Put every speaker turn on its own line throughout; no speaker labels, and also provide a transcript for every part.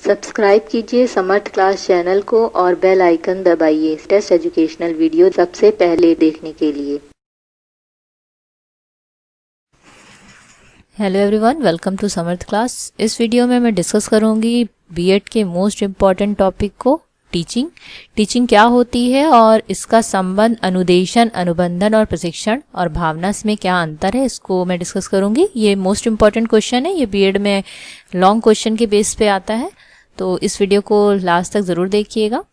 Subscribe कीजिए समर्थ class channel को और बेल आइकन दबाइए टेस्ट एजुकेशनल वीडियो सबसे पहले देखने के लिए।
Hello everyone, welcome to Samarth class. इस वीडियो में मैं डिस्कस करूंगी बीएड के मोस्ट इम्पॉर्टेंट टॉपिक को, टीचिंग क्या होती है और इसका संबंध अनुदेशन, अनुबंधन और प्रशिक्षण और भावना में क्या अंतर है, इसको मैं डिस्कस करूंगी। ये मोस्ट इम्पॉर्टेंट क्वेश्चन है, ये बीएड में लॉन्ग क्वेश्चन के बेस पे आता है, तो इस वीडियो को लास्ट तक ज़रूर देखिएगा।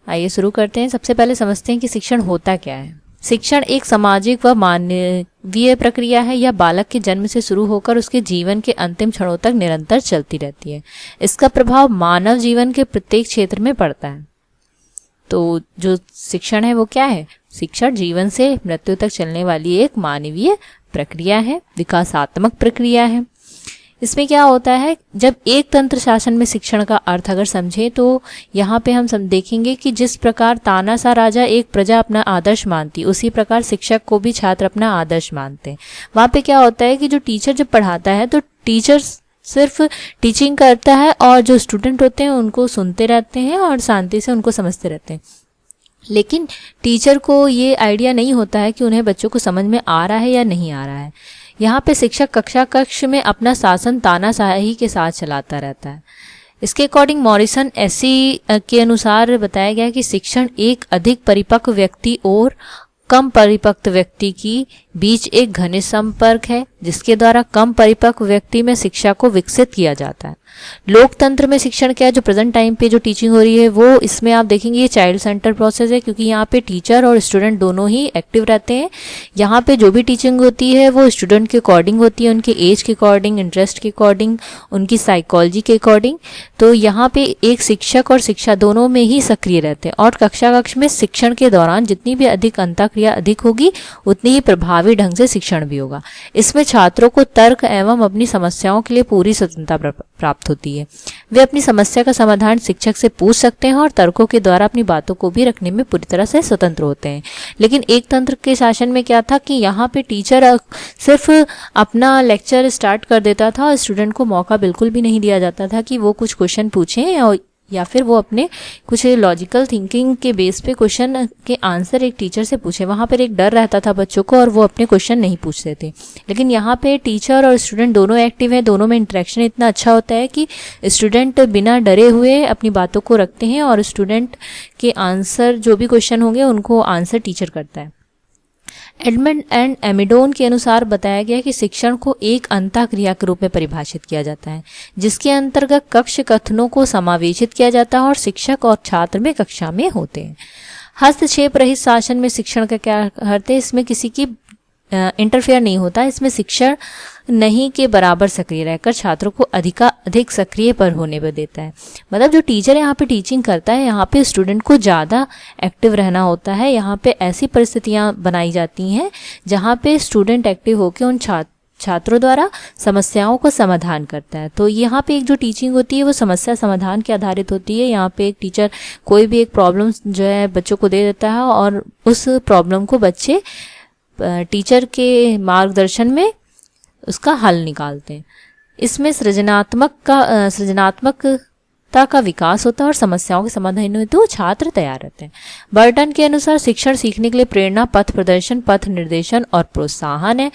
आइए शुरू करते हैं। सबसे पहले समझते हैं कि शिक्षण होता क्या है। शिक्षण एक सामाजिक व मानवीय प्रक्रिया है। यह बालक के जन्म से शुरू होकर उसके जीवन के अंतिम क्षणों तक निरंतर चलती रहती है। इसका प्रभाव मानव जीवन के प्रत्येक क्षेत्र में पड़ता है। तो जो शिक्षण है वो क्या है? शिक्षण जीवन से मृत्यु तक चलने वाली एक मानवीय प्रक्रिया है, विकासात्मक प्रक्रिया है। इसमें क्या होता है, जब एक तंत्र शासन में शिक्षण का अर्थ अगर समझे तो यहाँ पे हम देखेंगे कि जिस प्रकार तानाशाह राजा एक प्रजा अपना आदर्श मानती, उसी प्रकार शिक्षक को भी छात्र अपना आदर्श मानते हैं। वहाँ पे क्या होता है कि जो टीचर जब पढ़ाता है तो टीचर सिर्फ टीचिंग करता है और जो स्टूडेंट होते हैं उनको सुनते रहते हैं और शांति से उनको समझते रहते हैं। लेकिन टीचर को ये आइडिया नहीं होता है कि उन्हें बच्चों को समझ में आ रहा है या नहीं आ रहा है। यहाँ पे शिक्षक कक्ष में अपना शासन तानाशाही के साथ चलाता रहता है। इसके अकॉर्डिंग मॉरिसन एसी के अनुसार बताया गया कि शिक्षण एक अधिक परिपक्व व्यक्ति और कम परिपक्व व्यक्ति की बीच एक घनिष्ठ संपर्क है, जिसके द्वारा कम परिपक्व व्यक्ति में शिक्षा को विकसित किया जाता है। लोकतंत्र में शिक्षण क्या है, जो प्रेजेंट टाइम पे जो टीचिंग हो रही है वो, इसमें आप देखेंगे ये चाइल्ड सेंटर प्रोसेस है, क्योंकि यहाँ पे टीचर और स्टूडेंट दोनों ही एक्टिव रहते हैं। यहाँ पे जो भी टीचिंग होती है वो स्टूडेंट के अकॉर्डिंग होती है, उनके एज के अकॉर्डिंग, इंटरेस्ट के अकॉर्डिंग, उनकी साइकोलॉजी के अकॉर्डिंग। तो यहाँ पे एक शिक्षक और शिक्षा दोनों में ही सक्रिय रहते हैं और कक्ष में शिक्षण के दौरान जितनी भी अधिक अंतःक्रिया अधिक होगी उतनी ही प्रभावी ढंग से शिक्षण भी होगा। इसमें छात्रों को तर्क एवं अपनी समस्याओं के लिए पूरी स्वतंत्रता प्राप्त होती है। वे अपनी समस्या का समाधान शिक्षक से पूछ सकते हैं और तर्कों के द्वारा अपनी बातों को भी रखने में पूरी तरह से स्वतंत्र होते हैं। लेकिन एक तंत्र के शासन में क्या था कि यहाँ पे टीचर सिर्फ अपना लेक्चर स्टार्ट कर देता था और स्टूडेंट को मौका बिल्कुल भी नहीं दिया जाता था कि वो कुछ क्वेश्चन पूछें या फिर वो अपने कुछ लॉजिकल थिंकिंग के बेस पे क्वेश्चन के आंसर एक टीचर से पूछे। वहाँ पर एक डर रहता था बच्चों को और वो अपने क्वेश्चन नहीं पूछते थे। लेकिन यहाँ पे टीचर और स्टूडेंट दोनों एक्टिव हैं, दोनों में इंटरेक्शन इतना अच्छा होता है कि स्टूडेंट बिना डरे हुए अपनी बातों को रखते हैं और स्टूडेंट के आंसर जो भी क्वेश्चन होंगे उनको आंसर टीचर करता है। एडमंड एंड एमिडोन के अनुसार बताया गया कि शिक्षण को एक अंतःक्रिया के रूप में परिभाषित किया जाता है, जिसके अंतर्गत कक्ष कथनों को समावेशित किया जाता है और शिक्षक और छात्र में कक्षा में होते हैं। हस्तक्षेप रहित शासन में शिक्षण का क्या अर्थ है? इसमें किसी की इंटरफेयर नहीं होता। इसमें शिक्षण नहीं के बराबर सक्रिय रहकर छात्रों को अधिक सक्रिय पर होने पर देता है। मतलब जो टीचर यहाँ पे टीचिंग करता है, यहाँ पे स्टूडेंट को ज़्यादा एक्टिव रहना होता है। यहाँ पे ऐसी परिस्थितियाँ बनाई जाती हैं जहाँ पे स्टूडेंट एक्टिव होकर उन छात्रों द्वारा समस्याओं को समाधान करता है। तो यहाँ पे एक जो टीचिंग होती है वो समस्या समाधान के आधारित होती है। यहाँ पे एक टीचर कोई भी एक प्रॉब्लम जो है बच्चों को दे देता है और उस प्रॉब्लम को बच्चे टीचर के मार्गदर्शन में उसका हल निकालते हैं। इसमें सृजनात्मकता का विकास होता है और समस्याओं के समाधान हेतु छात्र तैयार रहते हैं। बर्टन के अनुसार शिक्षण सीखने के लिए प्रेरणा, पथ प्रदर्शन, पथ निर्देशन और प्रोत्साहन है।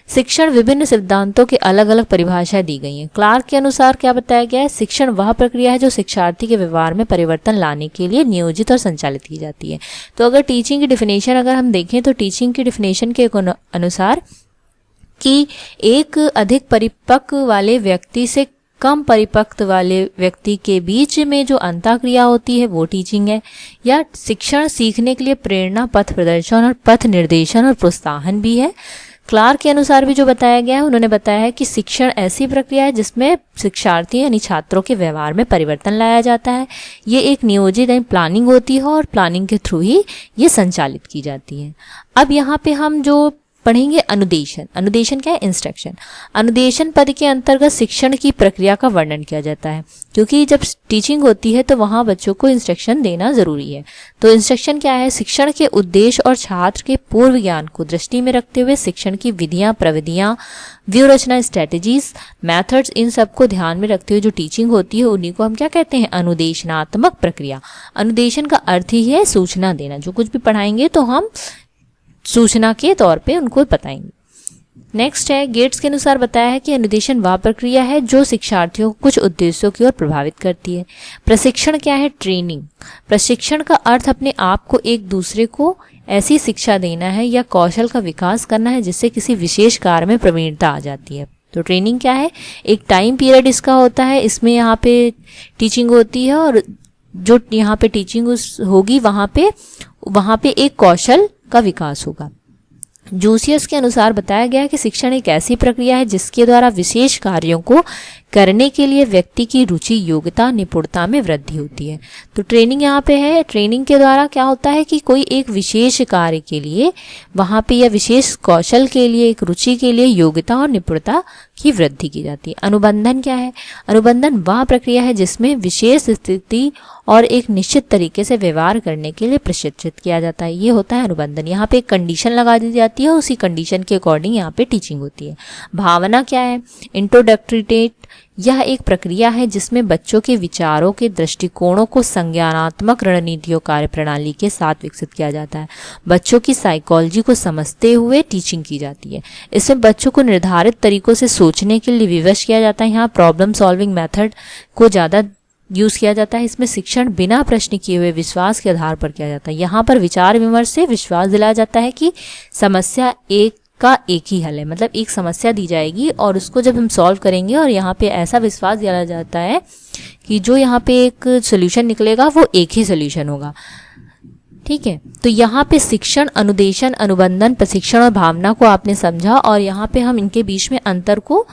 शिक्षण विभिन्न सिद्धांतों के अलग अलग परिभाषाएं दी गई हैं। क्लार्क के अनुसार क्या बताया गया है? शिक्षण वह प्रक्रिया है जो शिक्षार्थी के व्यवहार में परिवर्तन लाने के लिए नियोजित और संचालित की जाती है। तो अगर टीचिंग की डिफिनेशन अगर हम देखें तो टीचिंग की डिफिनेशन के अनुसार कि एक अधिक परिपक्व वाले व्यक्ति से कम परिपक्व वाले व्यक्ति के बीच में जो अंतःक्रिया होती है वो टीचिंग है। या शिक्षण सीखने के लिए प्रेरणा, पथ प्रदर्शन और पथ निर्देशन और प्रोत्साहन भी है। क्लार्क के अनुसार भी जो बताया गया है, उन्होंने बताया है कि शिक्षण ऐसी प्रक्रिया है जिसमें शिक्षार्थी यानी छात्रों के व्यवहार में परिवर्तन लाया जाता है। ये एक नियोजित प्लानिंग होती है और प्लानिंग के थ्रू ही ये संचालित की जाती है। अब यहाँ पे हम जो पढ़ेंगे अनुदेशन। अनुदेशन क्या है? इंस्ट्रक्शन। अनुदेशन पद के अंतर्गत शिक्षण की प्रक्रिया का वर्णन किया जाता है, क्योंकि जब टीचिंग होती है तो वहाँ बच्चों को इंस्ट्रक्शन देना जरूरी है। तो इंस्ट्रक्शन क्या है? शिक्षण के उद्देश्य और छात्र के पूर्व ज्ञान को दृष्टि में रखते हुए शिक्षण की विधियां, प्रविधियां, व्यूह रचना, स्ट्रेटेजीज, मेथड्स, इन सबको ध्यान में रखते हुए जो टीचिंग होती है उन्हीं को हम क्या कहते हैं? अनुदेशनात्मक प्रक्रिया। अनुदेशन का अर्थ ही है सूचना देना। जो कुछ भी पढ़ाएंगे तो हम सूचना के तौर पे उनको बताएंगे। नेक्स्ट है, गेट्स के अनुसार बताया है कि अनुदेशन वह प्रक्रिया है जो शिक्षार्थियों को कुछ उद्देश्यों की ओर प्रभावित करती है। प्रशिक्षण क्या है? ट्रेनिंग। प्रशिक्षण का अर्थ अपने आप को एक दूसरे को ऐसी शिक्षा देना है या कौशल का विकास करना है जिससे किसी विशेष कार्य में प्रवीणता आ जाती है। तो ट्रेनिंग क्या है? एक टाइम पीरियड इसका होता है, इसमें यहाँ पे टीचिंग होती है और जो यहाँ पे टीचिंग होगी वहाँ पे एक कौशल का विकास होगा। जूसियस के अनुसार बताया गया कि शिक्षण एक ऐसी प्रक्रिया है जिसके द्वारा विशेष कार्यों को करने के लिए व्यक्ति की रुचि, योग्यता, निपुणता में वृद्धि होती है। तो ट्रेनिंग यहाँ पे है। ट्रेनिंग के द्वारा क्या होता है कि कोई एक विशेष कार्य के लिए वहाँ पे या विशेष कौशल के लिए, एक रुचि के लिए योग्यता और निपुणता की वृद्धि की जाती है। अनुबंधन क्या है? अनुबंधन वह प्रक्रिया है जिसमें विशेष स्थिति और एक निश्चित तरीके से व्यवहार करने के लिए प्रशिक्षित किया जाता है। ये होता है अनुबंधन। यहाँ पे एक कंडीशन लगा दी जाती है, उसी कंडीशन के अकॉर्डिंग यहाँ पे टीचिंग होती है। भावना क्या है? इंट्रोडक्टरी टेट। यह एक प्रक्रिया है जिसमें बच्चों के विचारों के दृष्टिकोणों को संज्ञानात्मक रणनीतियों कार्यप्रणाली के साथ विकसित किया जाता है। बच्चों की साइकोलॉजी को समझते हुए टीचिंग की जाती है। इसमें बच्चों को निर्धारित तरीकों से सोचने के लिए विवश किया जाता है। यहाँ प्रॉब्लम सॉल्विंग मेथड को ज़्यादा यूज किया जाता है। इसमें शिक्षण बिना प्रश्न किए हुए विश्वास के आधार पर किया जाता है। यहाँ पर विचार विमर्श से विश्वास दिलाया जाता है कि समस्या का एक ही हल है। मतलब एक समस्या दी जाएगी और उसको जब हम सॉल्व करेंगे और यहाँ पे ऐसा विश्वास दिया जाता है कि जो यहाँ पे एक सोल्यूशन निकलेगा वो एक ही सोल्यूशन होगा। ठीक है, तो यहाँ पे शिक्षण, अनुदेशन, अनुबंधन, प्रशिक्षण और भावना को आपने समझा और यहाँ पे हम इनके बीच में अंतर को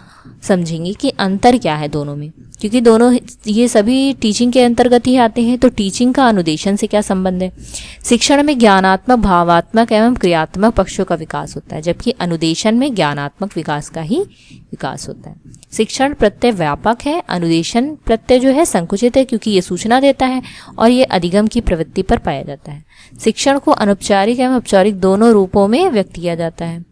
समझेंगे कि अंतर क्या है दोनों में, क्योंकि दोनों ये सभी टीचिंग के अंतर्गत ही आते हैं। तो टीचिंग का अनुदेशन से क्या संबंध है? शिक्षण में ज्ञानात्मक, भावात्मक एवं क्रियात्मक पक्षों का विकास होता है, जबकि अनुदेशन में ज्ञानात्मक विकास का ही विकास होता है। शिक्षण प्रत्यय व्यापक है, अनुदेशन प्रत्यय जो है संकुचित है, क्योंकि ये सूचना देता है और ये अधिगम की प्रवृत्ति पर पाया जाता है। शिक्षण को अनौपचारिक एवं औपचारिक दोनों रूपों में व्यक्त किया जाता है।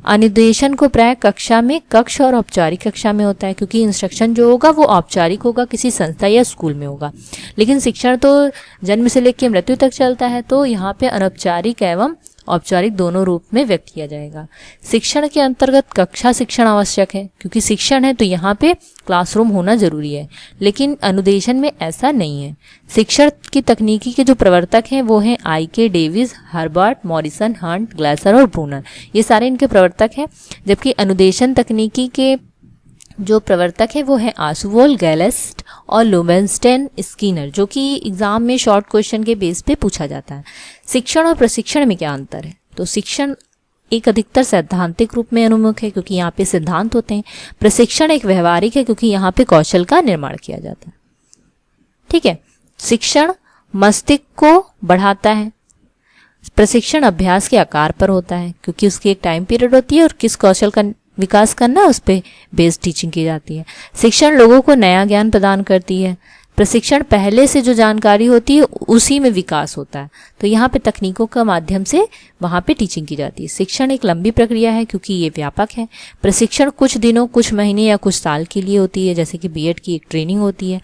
अनुदेशन को प्राय कक्षा में, कक्ष और औपचारिक कक्षा में होता है, क्योंकि इंस्ट्रक्शन जो होगा वो औपचारिक होगा, किसी संस्था या स्कूल में होगा। लेकिन शिक्षण तो जन्म से लेकर मृत्यु तक चलता है, तो यहाँ पे अनौपचारिक एवं औपचारिक दोनों रूप में व्यक्त किया जाएगा। शिक्षण के अंतर्गत कक्षा शिक्षण आवश्यक है, क्योंकि शिक्षण है तो यहाँ पे क्लासरूम होना जरूरी है, लेकिन अनुदेशन में ऐसा नहीं है। शिक्षण की तकनीकी के जो प्रवर्तक हैं वो हैं IK. Davis, Herbert, Morrison, Hunt, Glaser और ब्रूनर। ये सारे इनके प्रवर्तक हैं। जबकि अनुदेशन तकनीकी के जो प्रवर्तक है वो है आसुवोल, गैलेस्ट और लोवेंस्टेन स्कीनर, जो कि एग्जाम में शॉर्ट क्वेश्चन के बेस पे पूछा जाता है। शिक्षण और प्रशिक्षण में क्या अंतर है? तो शिक्षण एक अधिकतर सैद्धांतिक रूप में अनुमुख है, क्योंकि यहाँ पे सिद्धांत होते हैं। प्रशिक्षण एक व्यवहारिक है, क्योंकि यहाँ पे कौशल का निर्माण किया जाता है। ठीक है, शिक्षण मस्तिष्क को बढ़ाता है, प्रशिक्षण अभ्यास के आकार पर होता है, क्योंकि उसकी एक टाइम पीरियड होती है और किस कौशल का विकास करना उस पे बेस्ड टीचिंग की जाती है। शिक्षण लोगों को नया ज्ञान प्रदान करती है, प्रशिक्षण पहले से जो जानकारी होती है उसी में विकास होता है। तो यहाँ पे तकनीकों का माध्यम से वहाँ पे टीचिंग की जाती है। शिक्षण एक लंबी प्रक्रिया है, क्योंकि ये व्यापक है। प्रशिक्षण कुछ दिनों, कुछ महीने या कुछ साल के लिए होती है, जैसे कि बीएड की एक ट्रेनिंग होती है,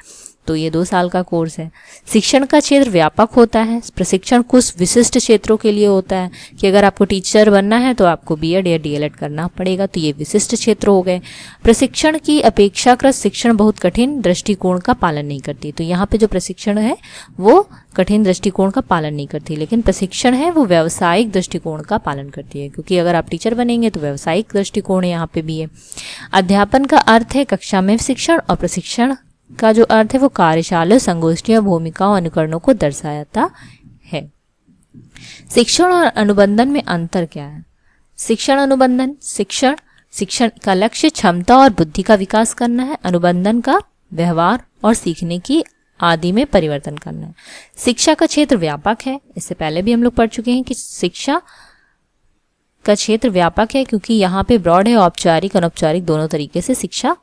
तो ये 2 साल का कोर्स है। शिक्षण का क्षेत्र व्यापक होता है। प्रशिक्षण कुछ विशिष्ट क्षेत्रों के लिए होता है कि अगर आपको टीचर बनना है तो आपको बीएड या डीएलएड करना पड़ेगा, तो ये विशिष्ट क्षेत्र हो गए। प्रशिक्षण की अपेक्षाकृत शिक्षण बहुत कठिन दृष्टिकोण का पालन नहीं करती। तो यहाँ पे जो प्रशिक्षण है वो कठिन दृष्टिकोण का पालन नहीं करती, लेकिन प्रशिक्षण है वो व्यावसायिक दृष्टिकोण का पालन करती है, क्योंकि अगर आप टीचर बनेंगे तो व्यावसायिक दृष्टिकोण यहाँ पे भी है। अध्यापन का अर्थ है कक्षा में शिक्षण, और प्रशिक्षण का जो अर्थ है वो कार्यशाला, संगोष्ठियों, भूमिकाओं, अनुकरणों को दर्शाता है। शिक्षण और अनुबंधन में अंतर क्या है? शिक्षण, अनुबंधन, शिक्षण का लक्ष्य क्षमता और बुद्धि का विकास करना है। अनुबंधन का व्यवहार और सीखने की आदि में परिवर्तन करना है। शिक्षा का क्षेत्र व्यापक है, इससे पहले भी हम लोग पढ़ चुके हैं कि शिक्षा इसका क्षेत्र व्यापक है क्योंकि यहाँ पे ब्रॉड है, औपचारिक अनौपचारिक दोनों तरीके से शिक्षा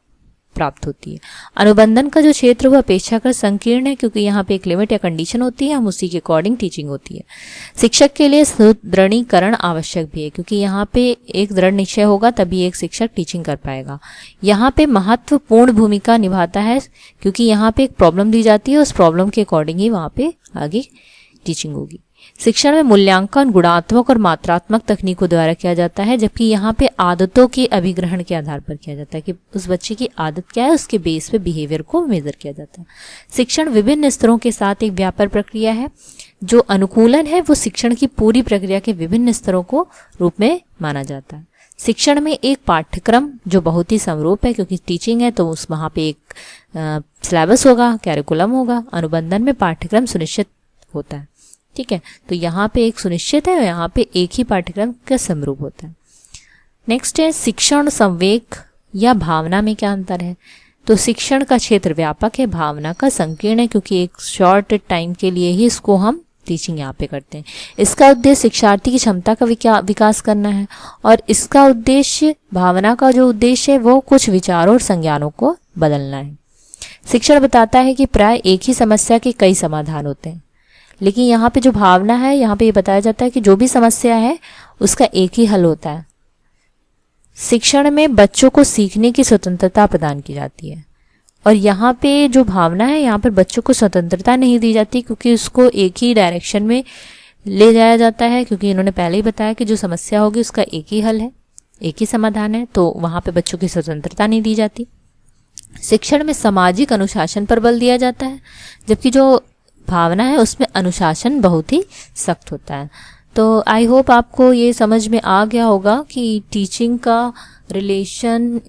प्राप्त होती है। अनुबंधन का जो क्षेत्र वो अपेक्षाकृत संकीर्ण है क्योंकि यहाँ पे एक लिमिट या कंडीशन होती है, हम उसी के अकॉर्डिंग टीचिंग होती है। शिक्षक के लिए सुदृढ़ीकरण आवश्यक भी है क्योंकि यहाँ पे एक दृढ़ निश्चय होगा तभी एक शिक्षक टीचिंग कर पाएगा। यहाँ पे महत्वपूर्ण भूमिका निभाता है क्योंकि यहाँ पे एक प्रॉब्लम दी जाती है, उस प्रॉब्लम के अकॉर्डिंग ही वहाँ पे आगे टीचिंग होगी। शिक्षण में मूल्यांकन गुणात्मक और मात्रात्मक तकनीकों द्वारा किया जाता है, जबकि यहाँ पे आदतों के अभिग्रहण के आधार पर किया जाता है कि उस बच्चे की आदत क्या है, उसके बेस पे बिहेवियर को मेजर किया जाता है। शिक्षण विभिन्न स्तरों के साथ एक व्यापक प्रक्रिया है। जो अनुकूलन है वो शिक्षण की पूरी प्रक्रिया के विभिन्न स्तरों को रूप में माना जाता है। शिक्षण में एक पाठ्यक्रम जो बहुत ही समरूप है क्योंकि टीचिंग है तो उस वहाँ पे एक सिलेबस होगा, कैरिकुलम होगा। अनुबंधन में पाठ्यक्रम सुनिश्चित होता है, ठीक है। तो यहाँ पे एक सुनिश्चित है और यहाँ पे एक ही पाठ्यक्रम का समरूप होता है। नेक्स्ट है शिक्षण संवेग या भावना में क्या अंतर है। तो शिक्षण का क्षेत्र व्यापक है, भावना का संकीर्ण है क्योंकि एक शॉर्ट टाइम के लिए ही इसको हम टीचिंग यहाँ पे करते हैं। इसका उद्देश्य शिक्षार्थी की क्षमता का विकास करना है और इसका उद्देश्य, भावना का जो उद्देश्य है वो कुछ विचारों और संज्ञानों को बदलना है। शिक्षण बताता है कि प्राय एक ही समस्या के कई समाधान होते हैं, लेकिन यहाँ पे जो भावना है, यहाँ पे ये बताया जाता है कि जो भी समस्या है उसका एक ही हल होता है। शिक्षण में बच्चों को सीखने की स्वतंत्रता प्रदान की जाती है और यहाँ पे जो भावना है, यहाँ पर बच्चों को स्वतंत्रता नहीं दी जाती क्योंकि उसको एक ही डायरेक्शन में ले जाया जाता है, क्योंकि इन्होंने पहले ही बताया कि जो समस्या होगी उसका एक ही हल है, एक ही समाधान है, तो वहाँ पे बच्चों की स्वतंत्रता नहीं दी जाती। शिक्षण में सामाजिक अनुशासन पर बल दिया जाता है, जबकि जो भावना है उसमें अनुशासन बहुत ही सख्त होता है। तो आई होप आपको ये समझ में आ गया होगा कि टीचिंग का रिलेशन,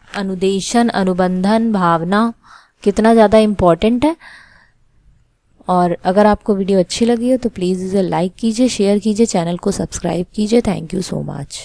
अनुदेशन, अनुबंधन, भावना कितना ज़्यादा इम्पॉर्टेंट है। और अगर आपको वीडियो अच्छी लगी हो तो प्लीज़ इसे लाइक कीजिए, शेयर कीजिए, चैनल को सब्सक्राइब कीजिए। Thank you so much.